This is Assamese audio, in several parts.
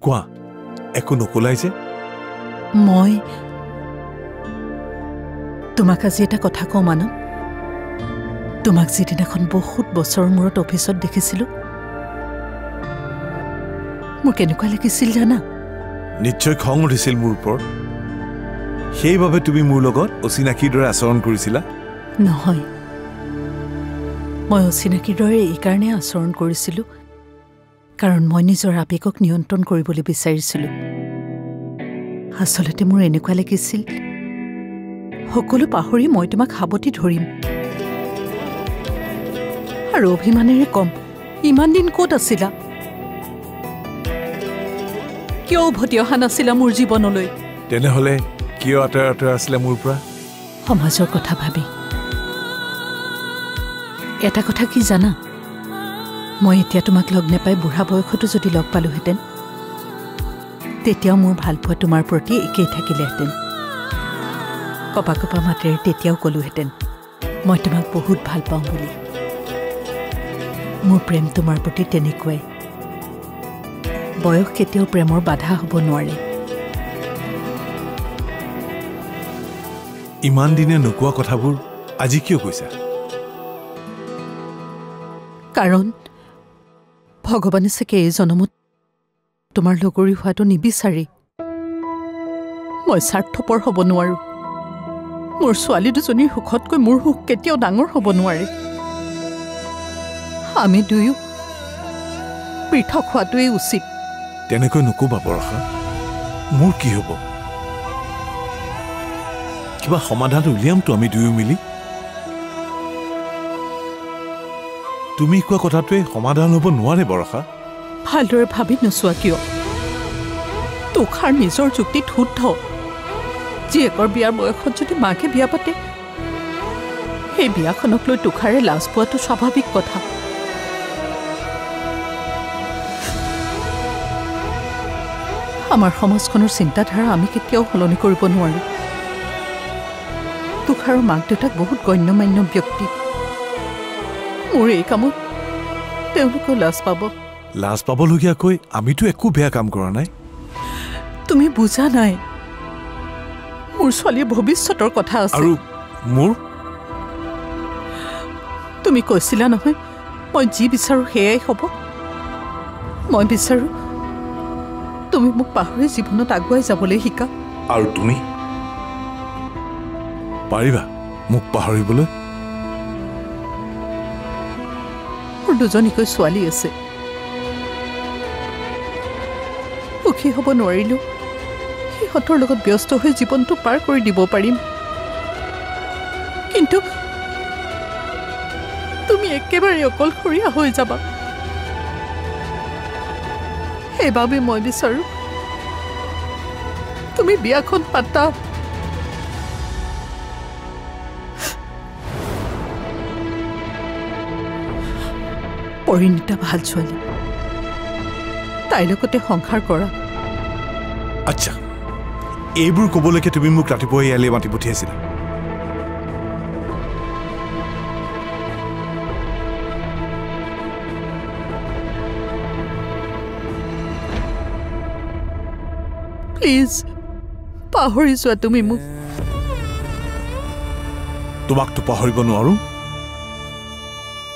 কোৱা একো নকলাই যে মই তোমাক আজি এটা কথা কওঁ মানৱ তোমাক যিদিনাখন বহুত বছৰৰ মূৰত অফিচত দেখিছিলোঁ মোৰ কেনেকুৱা লাগিছিল জানা নিশ্চয় খং উঠিছিল মোৰ ওপৰত সেইবাবে তুমি মোৰ লগত অচিনাকিৰ দৰে আচৰণ কৰিছিলা নহয় মই অচিনাকিৰ দৰে এইকাৰণে আচৰণ কৰিছিলোঁ কাৰণ মই নিজৰ আৱেগক নিয়ন্ত্ৰণ কৰিবলৈ বিচাৰিছিলোঁ আচলতে মোৰ এনেকুৱা লাগিছিল সকলো পাহৰি মই তোমাক সাৱটি ধৰিম আৰু অভিমানেৰে কম ইমান দিন ক'ত আছিলা কিয় উভতি অহা নাছিলা মোৰ জীৱনলৈ তেনেহ'লে কিয় আঁতৰাই আছিলে মোৰ পৰা সমাজৰ কথা ভাবি এটা কথা কি জানা মই এতিয়া তোমাক লগ নেপাই বুঢ়া বয়সতো যদি লগ পালোহেঁতেন তেতিয়াও মোৰ ভালপোৱা তোমাৰ প্ৰতি একেই থাকিলেহেঁতেন কপা কপা মাতেৰে তেতিয়াও ক'লোহেঁতেন মই তোমাক বহুত ভাল পাওঁ বুলি মোৰ প্ৰেম তোমাৰ প্ৰতি তেনেকুৱাই বয়স কেতিয়াও প্ৰেমৰ বাধা হ'ব নোৱাৰে ইমান দিনে নোকোৱা কথাবোৰ আজি কিয় কৈছা কাৰণ ভগৱানে চাগে এই জনমত তোমাৰ লগৰী হোৱাটো নিবিচাৰি মই স্বাৰ্থপৰ হ'ব নোৱাৰো মোৰ ছোৱালী দুজনীৰ সুখতকৈ মোৰ সুখ কেতিয়াও ডাঙৰ হ'ব নোৱাৰে আমি দুয়ো পৃথক হোৱাটোৱেই উচিত তেনেকৈ নকবা বৰষা মোৰ কি হ'ব কিবা সমাধান উলিয়ামতো আমি দুয়ো মিলি তুমি কোৱা কথাটোৱে সমাধান হ'ব নোৱাৰে বৰষা ভালদৰে ভাবি নোচোৱা কিয় তুষাৰ নিজৰ যুক্তিত শুদ্ধ জীয়েকৰ বিয়াৰ বয়সত যদি মাকে বিয়া পাতে সেই বিয়াখনক লৈ তুষাৰে লাজ পোৱাটো স্বাভাৱিক কথা আমাৰ সমাজখনৰ চিন্তাধাৰা আমি কেতিয়াও সলনি কৰিব নোৱাৰো তুষাৰৰ মাক দেউতাক বহুত গণ্যমান্য ব্যক্তি মোৰ এই কামত তেওঁলোকেও লাজ পাবলগীয়াকৈ আমিতো একো বেয়া কাম কৰা নাই তুমি বুজা নাই মোৰ ছোৱালীৰ ভৱিষ্যতৰ কথা আছে আৰু মোৰ তুমি কৈছিলা নহয় মই যি বিচাৰো সেয়াই হ'ব মই বিচাৰো তুমি মোক পাহৰি জীৱনত আগুৱাই যাবলৈ শিকা আৰু তুমি পাৰিবা মোক পাহৰিবলৈ মোৰ দুজনীকৈ ছোৱালী আছে সুখী হ'ব নোৱাৰিলো সিহঁতৰ লগত ব্যস্ত হৈ জীৱনটো পাৰ কৰি দিব পাৰিম কিন্তু তুমি একেবাৰে অকলশৰীয়া হৈ যাবা সেইবাবে মই বিচাৰো তুমি বিয়াখন পাতা পৰিণীতা ভাল ছোৱালী তাইৰ লগতে সংসাৰ কৰা আচ্ছা এইবোৰ ক'বলৈকে তুমি মোক ৰাতিপুৱা ইয়ালৈ মাতি পঠিয়াইছিলা প্লিজ পাহৰি যোৱা তুমি মোক তোমাকতো পাহৰিব নোৱাৰো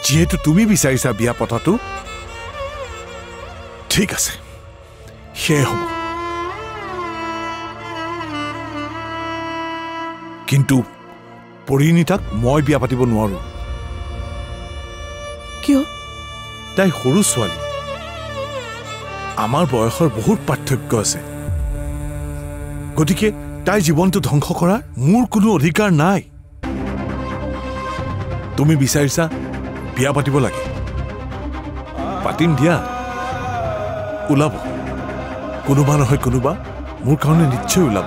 যিহেতু তুমি বিচাৰিছা বিয়া পতাটো ঠিক আছে সেয়ে হ'ব কিন্তু পৰিণীতাক মই বিয়া পাতিব নোৱাৰো কিয় তাই সৰু ছোৱালী আমাৰ বয়সৰ বহুত পাৰ্থক্য আছে গতিকে তাই জীৱনটো ধ্বংস কৰাৰ মোৰ কোনো অধিকাৰ নাই তুমি বিচাৰিছা বিয়া পাতিব লাগে পাতিম দিয়া ওলাব কোনোবা নহয় কোনোবা মোৰ কাৰণে নিশ্চয় ওলাব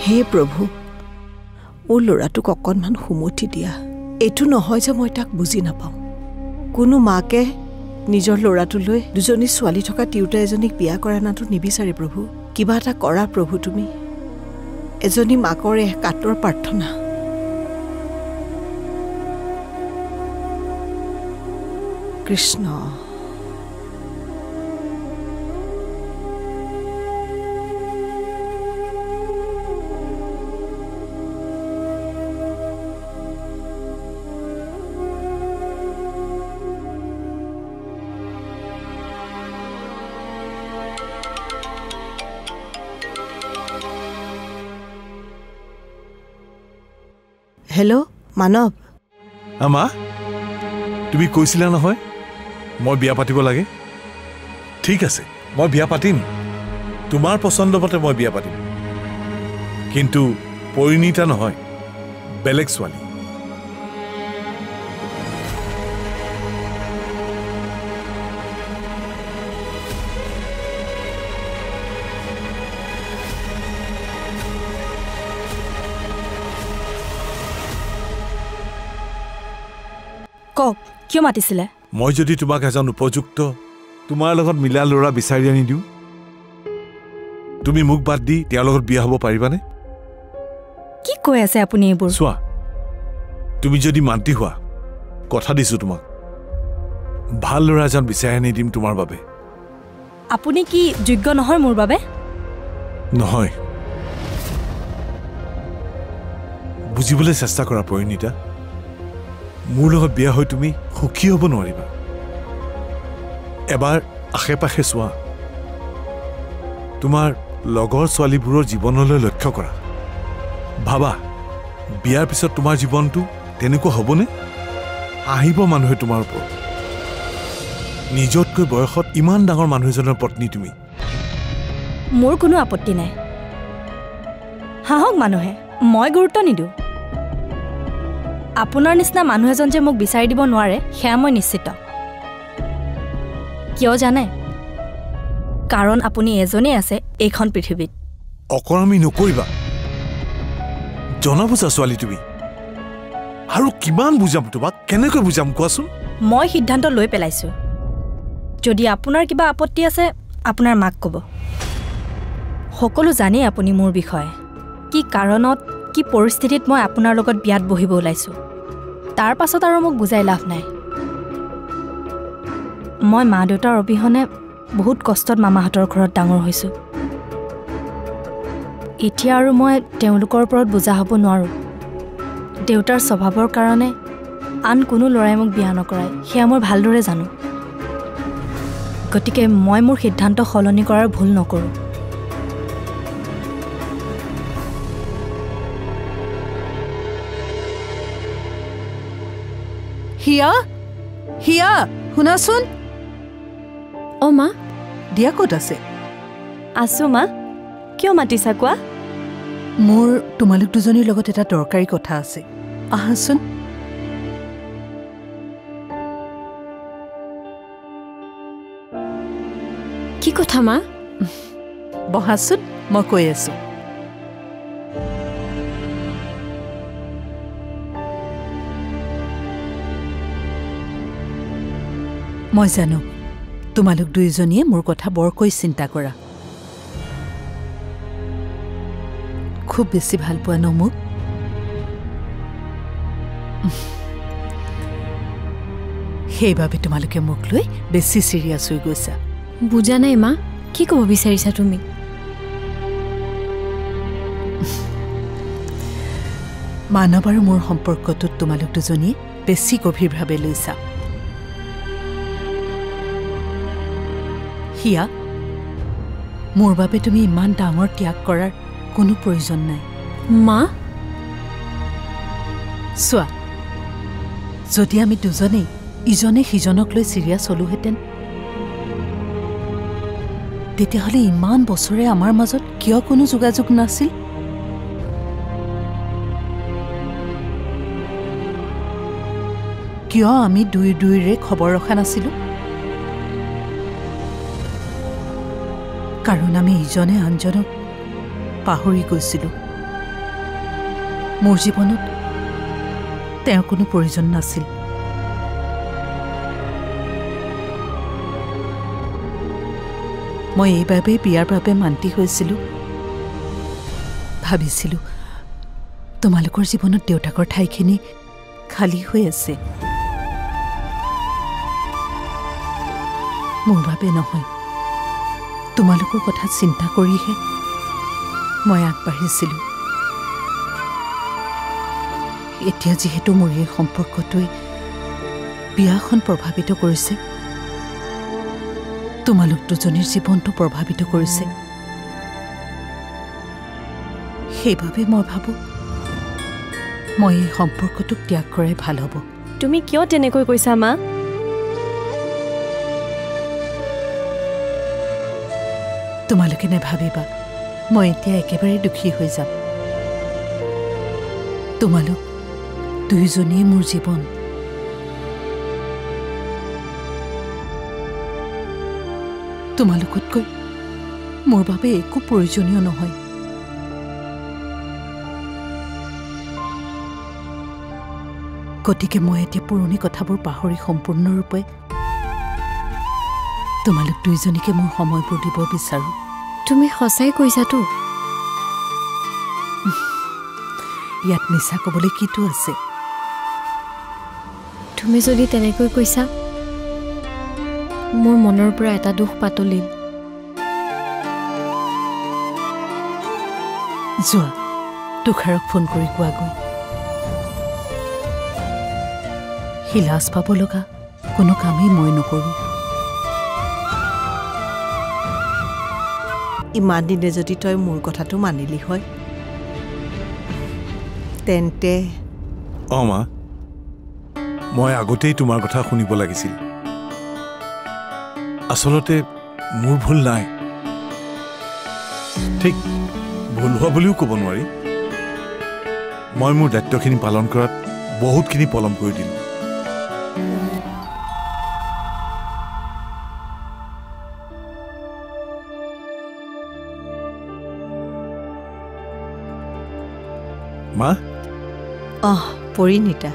হে প্ৰভু মোৰ ল'ৰাটোক অকণমান সুমতি দিয়া এইটো নহয় যে মই তাক বুজি নাপাওঁ কোনো মাকে নিজৰ ল'ৰাটোলৈ দুজনী ছোৱালী থকা তিৰোতা এজনীক বিয়া কৰা নাটো নিবিচাৰে প্ৰভু কিবা এটা কৰা প্ৰভু তুমি এজনী মাকৰ কাতৰ প্ৰাৰ্থনা কৃষ্ণ হেল্ল' মানৱ আমা তুমি কৈছিলা নহয় মই বিয়া পাতিব লাগে ঠিক আছে মই বিয়া পাতিম তোমাৰ পছন্দ মতে মই বিয়া পাতিম কিন্তু পৰিণীতা নহয় বেলেগ ছোৱালী কওক কিয় মাতিছিলে মই যদি তোমাক এজন উপযুক্ত তোমাৰ লগত মিলা ল'ৰা বিচাৰি আনি দিওঁ তুমি মোক বাদ দি তেওঁৰ লগত বিয়া হ'ব পাৰিবানে কি কৈ আছে আপুনি এইবোৰ চোৱা তুমি যদি মান্তি হোৱা কথা দিছো তোমাক ভাল ল'ৰা এজন বিচাৰি আনি দিম তোমাৰ বাবে আপুনি কি যোগ্য নহয় মোৰ বাবে নহয় বুজিবলৈ চেষ্টা কৰা পৰিণীতা মোৰ লগত বিয়া হৈ তুমি সুখী হ'ব নোৱাৰিবা এবাৰ আশে পাশে চোৱা তোমাৰ লগৰ ছোৱালীবোৰৰ জীৱনলৈ লক্ষ্য কৰা ভাবা বিয়াৰ পিছত তোমাৰ জীৱনটো তেনেকুৱা হ'বনে আহিব মানুহে তোমাৰ ওপৰত নিজতকৈ বয়সত ইমান ডাঙৰ মানুহ এজনৰ পত্নী তুমি মোৰ কোনো আপত্তি নাই হাহক মানুহে মই গুৰুত্ব নিদিওঁ আপোনাৰ নিচিনা মানুহ এজন যে মোক বিচাৰি দিব নোৱাৰে সেয়া মই নিশ্চিত কিয় জানে কাৰণ আপুনি এজনেই আছে এইখন পৃথিৱীত অকৰামী নকৰিবা জনা বুজা ছোৱালী তুমি আৰু কিমান বুজাম তোমাক কেনেকৈ বুজাম কোৱাচোন মই সিদ্ধান্ত লৈ পেলাইছোঁ যদি আপোনাৰ কিবা আপত্তি আছে আপোনাৰ মাক ক'ব সকলো জানেই আপুনি মোৰ বিষয়ে কি কাৰণত কি পৰিস্থিতিত মই আপোনাৰ লগত বিয়াত বহিব ওলাইছোঁ তাৰ পাছত আৰু মোক বুজাই লাভ নাই মই মা দেউতাৰ অবিহনে বহুত কষ্টত মামাহঁতৰ ঘৰত ডাঙৰ হৈছোঁ এতিয়া আৰু মই তেওঁলোকৰ ওপৰত বুজা হ'ব নোৱাৰোঁ দেউতাৰ স্বভাৱৰ কাৰণে আন কোনো ল'ৰাই মোক বিয়া নকৰায় সেয়া মই ভালদৰে জানো গতিকে মই মোৰ সিদ্ধান্ত সলনি কৰাৰ ভুল নকৰোঁ হিয়া হিয়া শুনাচোন অ' মা দিয়া ক'ত আছে আছোঁ মা কিয় মাতিছা কোৱা মোৰ তোমালোক দুজনীৰ লগত এটা দৰকাৰী কথা আছে আহাচোন কি কথা মা বহাচোন মই কৈ আছো মই জানো তোমালোক দুইজনীয়ে মোৰ কথা বৰকৈ চিন্তা কৰা খুব বেছি ভাল পোৱা ন মোক সেইবাবে তোমালোকে মোক লৈ বেছি চিৰিয়াছ হৈ গৈছা বুজা নাই মা কি ক'ব বিচাৰিছা তুমি মানৱ আৰু মোৰ সম্পৰ্কটোত তোমালোক দুজনীয়ে বেছি গভীৰভাৱে লৈছা হিয়া মোৰ বাবে তুমি ইমান ডাঙৰ ত্যাগ কৰাৰ কোনো প্ৰয়োজন নাই মা চোৱা যদি আমি দুজনেই ইজনে সিজনক লৈ চিৰিয়াছ হলোহেঁতেন তেতিয়াহ'লে ইমান বছৰে আমাৰ মাজত কিয় কোনো যোগাযোগ নাছিল কিয় আমি দুইৰে খবৰ ৰখা নাছিলোঁ কাৰণ আমি ইজনে আনজনক পাহৰি গৈছিলোঁ মোৰ জীৱনত তেওঁৰ কোনো প্ৰয়োজন নাছিল। মই এইবাবেই বিয়াৰ বাবে মান্তি হৈছিলোঁ। ভাবিছিলোঁ তোমালোকৰ জীৱনত দেউতাকৰ ঠাইখিনি খালী হৈ আছে। মোৰ বাবে নহয়, তোমালোকৰ কথা চিন্তা কৰিহে মই আগবাঢ়িছিলোঁ। এতিয়া যিহেতু মোৰ এই সম্পৰ্কটোৱে বিয়াখন প্ৰভাৱিত কৰিছে, তোমালোক দুজনীৰ জীৱনটো প্ৰভাৱিত কৰিছে, সেইবাবে মই ভাবোঁ মই এই সম্পৰ্কটোক ত্যাগ কৰাই ভাল হ'ব। তুমি কিয় তেনেকৈ কৈছা মা? তোমালোকে নেভাবিবা মই এতিয়া একেবাৰে দুখী হৈ যাম। তোমালোক দুয়োজনীয়ে মোৰ জীৱন। তোমালোকতকৈ মোৰ বাবে একো প্ৰয়োজনীয় নহয়। গতিকে মই এতিয়া পুৰণি কথাবোৰ পাহৰি সম্পূৰ্ণৰূপে তোমালোক দুয়োজনীকে মোৰ সময়বোৰ দিব বিচাৰোঁ। তুমি সঁচাই কৈছাতো? ইয়াত মিছা ক'বলৈ কিটো আছে? তুমি যদি তেনেকৈ কৈছা, মোৰ মনৰ পৰা এটা দুখ পাতলিল। যোৱা তুষাৰক ফোন কৰি কোৱাগৈ। সি লাজ পাব লগা কোনো কামেই মই নকৰোঁ। ইমান দিনে যদি তই মোৰ কথাটো মানিলি হয়, তেন্তে মা, মই আগতেই তোমাৰ কথা শুনিব লাগিছিল। আচলতে মোৰ ভুল নাই। ঠিক ভুল হোৱা বুলিও ক'ব নোৱাৰি। মই মোৰ দায়িত্বখিনি পালন কৰাত বহুতখিনি পলম কৰি দিলোঁ। মা? পৰিণীতা,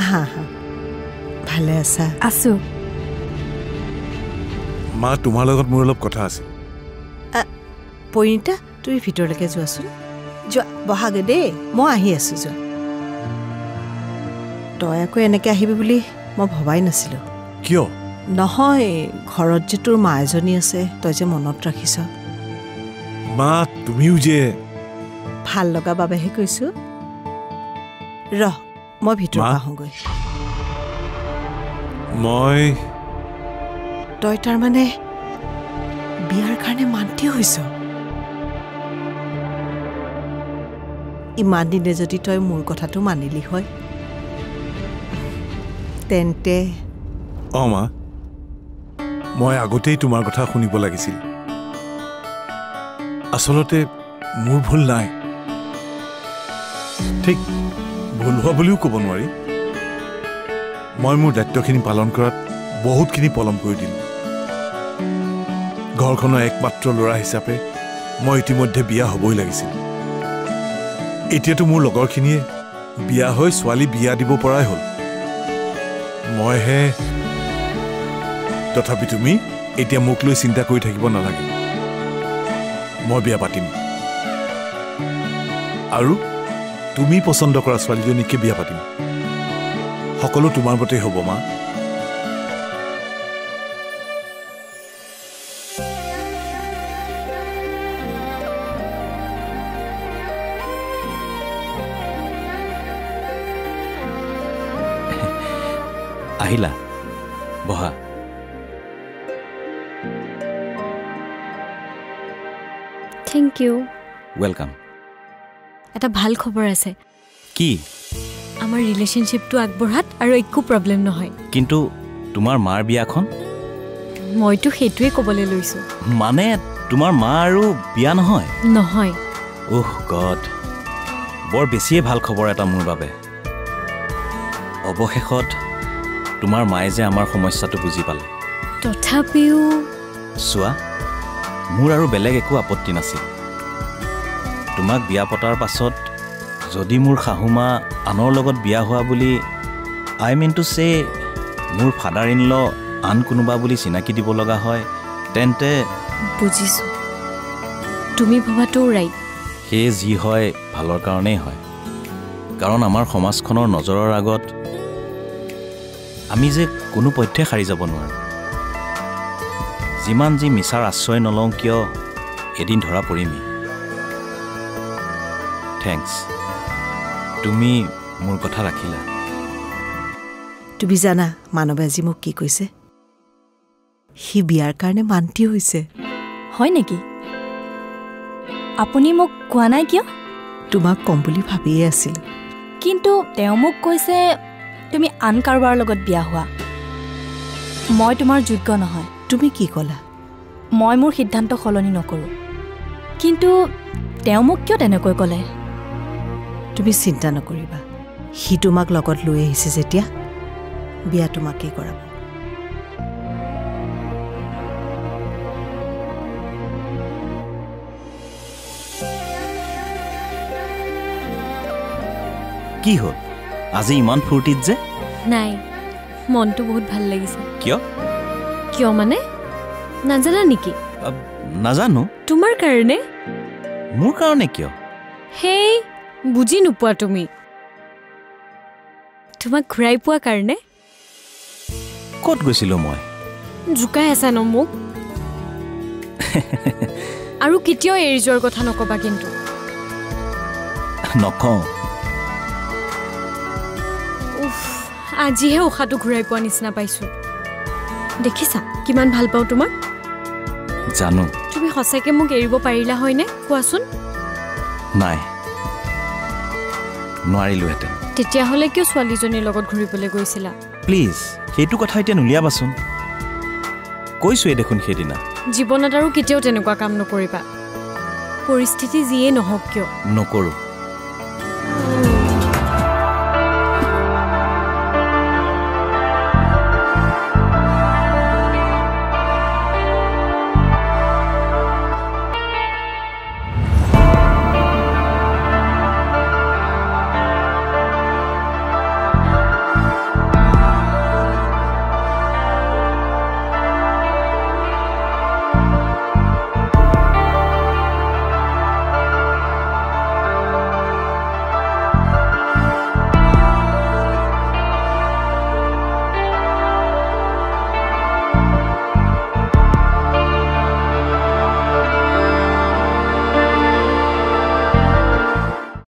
আহা আহা। ভালে আছা? আছো। মা, তোমাৰ লগত মোৰ অলপ কথা আছে। পৰিণীতা, তুমি ভিতৰলৈকে যোৱাচোন। যোৱা, বহাগে দেই, মই আহি আছোঁ। যোৱা। তই আকৌ এনেকৈ আহিবি বুলি মই ভবাই নাছিলোঁ। কিয়? নহয়, ঘৰত যে তোৰ মা এজনী আছে, তই যে মনত ৰাখিছ। মা, তুমিও যে ভাল লগা বাবেহে কৈছোঁ। ৰহ, মই ভিতৰত আহোঁগৈ। তই তাৰমানে বিয়াৰ কাৰণে মান্তি হৈছ? ইমান দিনে যদি তই মোৰ কথাটো মানিলি হয়, তেন্তে মা, মই আগতেই তোমাৰ কথা শুনিব লাগিছিল। আচলতে মোৰ ভুল নাই। ঠিক ভুল হোৱা বুলিও ক'ব নোৱাৰি। মই মোৰ দায়িত্বখিনি পালন কৰাত বহুতখিনি পলম কৰি দিলোঁ। ঘৰখনৰ একমাত্ৰ ল'ৰা হিচাপে মই ইতিমধ্যে বিয়া হ'বই লাগিছিল। এতিয়াতো মোৰ লগৰখিনিয়ে বিয়া হৈ ছোৱালী বিয়া দিব পৰাই হ'ল। মইহে। তথাপি তুমি এতিয়া মোক লৈ চিন্তা কৰি থাকিব নালাগে। মই বিয়া পাতিম, আৰু তুমি পচন্দ কৰা ছোৱালীজনীকে বিয়া পাতিম। সকলো তোমাৰ মতেই হ'ব মা। আহিলা, বহা। Thank you. ৱেলকাম। এটা ভাল খবৰ আছে। কি? আমাৰ ৰিলেশ্যনশ্বিপটো আগবঢ়াত আৰু একো প্ৰব্লেম নহয়। কিন্তু তোমাৰ মাৰ বিয়াখন? মইতো সেইটোৱে ক'বলৈ লৈছোঁ। মানে তোমাৰ মা আৰু বিয়া নহয়? নহয়। ওহ গড, বৰ বেছিয়ে ভাল খবৰ এটা মোৰ বাবে। অৱশেষত তোমাৰ মায়ে যে আমাৰ সমস্যাটো বুজি পালে। তথাপিও চোৱা, মোৰ আৰু বেলেগ একো আপত্তি নাছিল। তোমাক বিয়া পতাৰ পাছত যদি মোৰ শাহুমা আনৰ লগত বিয়া হোৱা বুলি আই মিন টু চে মোৰ ফাদাৰ ইন ল আন কোনোবা বুলি চিনাকি দিব লগা হয় তেন্তে বুজিছোঁ তুমি ভবাটোও ৰাইট সেয়ে যি হয় ভালৰ কাৰণেই হয় কাৰণ আমাৰ সমাজখনৰ নজৰৰ আগত আমি যে কোনো পথ্যে সাৰি যাব নোৱাৰোঁ যিমান যি মিছাৰ আশ্ৰয় নলওঁ কিয় এদিন ধৰা পৰিমেই থেংকছ তুমি মোৰ কথা ৰাখিলা তুমি জানা মানৱে আজি মোক কি কৈছে সি বিয়াৰ কাৰণে মান্তি হৈছে হয় নেকি আপুনি মোক কোৱা নাই কিয় তোমাক কম বুলি ভাবিয়ে আছিলোঁ কিন্তু তেওঁ মোক কৈছে তুমি আন কাৰোবাৰ লগত বিয়া হোৱা মই তোমাৰ যোগ্য নহয় তুমি কি ক'লা মই মোৰ সিদ্ধান্ত সলনি নকৰোঁ কিন্তু তেওঁ মোক কিয় তেনেকৈ ক'লে তুমি চিন্তা নকৰিবা সি তোমাক লগত লৈ আহিছে যেতিয়া বিয়া তোমাকেই কৰাব কি হ'ল আজি ইমান ফূৰ্তিত যে নাই মনটো বহুত ভাল লাগিছে কিয় কিয় মানে নাজানা নেকি নাজানো তোমাৰ কাৰণে মোৰ কাৰণে কিয় হেই বুজি নোপোৱা তুমি তোমাক ঘূৰাই পোৱা কাৰণে ক'ত গৈছিলোঁ মই জোকাই আছা ন মোক আৰু কেতিয়াও এৰি যোৱাৰ কথা নকবা কিন্তু নকওঁ উফ আজিহে উশাহটো ঘূৰাই পোৱা নিচিনা পাইছোঁ দেখিছা কিমান ভাল পাওঁ তোমাক জানো তুমি সঁচাকৈ মোক এৰিব পাৰিলা হয়নে কোৱাচোন নাই নোৱাৰিলোহেঁতেন তেতিয়াহ'লে কিয় ছোৱালীজনীৰ লগত ঘূৰিবলৈ গৈছিলা প্লিজ সেইটো কথা এতিয়া নুলিয়াবাচোন কৈছোঁৱেই দেখোন সেইদিনা জীৱনত আৰু কেতিয়াও তেনেকুৱা কাম নকৰিবা পৰিস্থিতি যিয়ে নহওক কিয় নকৰোঁ